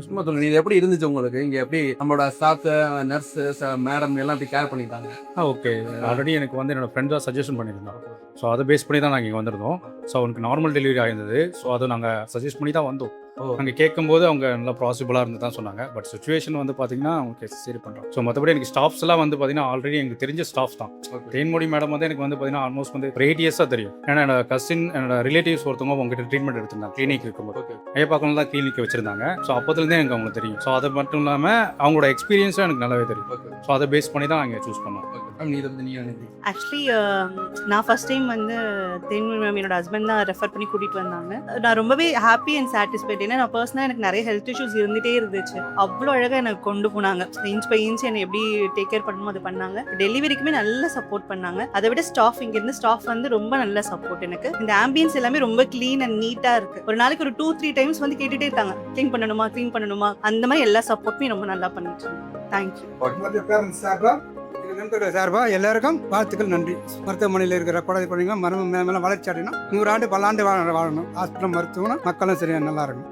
சும்மா சொல்லுங்க, இது எப்படி இருந்துச்சு உங்களுக்கு? இங்க எப்படி நம்மளோட ஸ்டாஃப், நர்ஸ், மேடம் எல்லாம் எப்படி கேர் பண்ணிட்டாங்க? ஓகே. ஆல்ரெடி எனக்கு வந்து என்னோட ஃப்ரெண்ட் தான் சஜஷன் பண்ணியிருந்தான். ஸோ அதை பேஸ் பண்ணி தான் நாங்கள் இங்கே வந்திருந்தோம். ஸோ அவனுக்கு நார்மல் டெலிவரி ஆயிருந்தது. ஸோ அதை நாங்கள் சஜஸ்ட் பண்ணி தான் வந்தோம். அங்கே கேட்கும்போது அவங்க நல்லா பாசிபிளாக இருந்து தான் சொன்னாங்க. பட் சுச்சுவேஷன் வந்து பார்த்தீங்கன்னா அவங்க சரி பண்ணுறோம். ஸோ மற்றபடி எனக்கு ஸ்டாஃப்ஸ் எல்லாம் வந்து பார்த்தீங்கன்னா ஆல்ரெடி எனக்கு தெரிஞ்ச ஸ்டாஃப் தான். தேன்மொழி மேடம் வந்து எனக்கு வந்து பார்த்தீங்கன்னா ஆல்மோஸ்ட் வந்து 8 இயர்ஸாக தெரியும். ஏன்னா என்னோட கசின், என்னோட ரிலேட்டிவ்ஸ் ஒருத்தவங்க அவங்ககிட்ட ட்ரீட்மெண்ட் எடுத்திருந்தாங்க கிளினிக் இருக்கும்போது. ஐயப்பாக்கம் தான் கிளினிக் வச்சிருந்தாங்க. ஸோ அப்போதுலேருந்தே எனக்கு அவங்களுக்கு தெரியும். ஸோ அது மட்டும் இல்லாமல் அவங்களோட எக்ஸ்பீரியன்ஸும் எனக்கு நல்லாவே தெரியும். ஸோ அதை பேஸ் பண்ணி தான் நாங்கள் சூஸ் பண்ணோம். ஆக்சுவலி நான் ஃபர்ஸ்ட் டைம் வந்து தேன்மொழி மேம் என்னோட ஹஸ்பண்ட் தான் ரெஃபர் பண்ணி கூட்டிகிட்டு வந்தாங்க. நான் ரொம்பவே ஹாப்பி அண்ட் சாட்டிஸ்ஃபைட். ஏன்னா நான் பர்சனலாக எனக்கு நிறைய ஹெல்த் இஷ்யூஸ் இருந்துகிட்டே இருந்துச்சு. அவ்வளோ அழகாக எனக்கு கொண்டு போனாங்க. இன்ச் பை இன்ச் என்னை எப்படி டேக் கேர் பண்ணணுமோ அது பண்ணாங்க. டெலிவரிக்குமே நல்லா சப்போர்ட் பண்ணாங்க. அதை விட ஸ்டாஃப் இங்கேருந்து ஸ்டாஃப் வந்து ரொம்ப நல்ல சப்போர்ட். எனக்கு இந்த ஆம்பியன்ஸ் எல்லாமே ரொம்ப க்ளீன் அண்ட் நீட்டாக இருக்குது. ஒரு நாளைக்கு ஒரு 2-3 டைம்ஸ் வந்து கேட்டுகிட்டே இருக்காங்க, க்ளீன் பண்ணணுமா. அந்த மாதிரி எல்லா சப்போர்ட்டுமே ரொம்ப நல்லா பண்ணிட்டு இருக்காங்க. தேங்க்யூ. நண்பர்கள் சார்பாக எல்லாருக்கும் வாழ்த்துக்கள், நன்றி. மருத்துவமனையில் இருக்கிற குழந்தை குழந்தைங்க மருத்துவ மேலே வளர்ச்சி அடையணும். 100 ஆண்டு 10 ஆண்டு வாழணும். ஹாஸ்பிட்டல் மருத்துவம் மக்களும் சரியாக நல்லா இருக்கும்.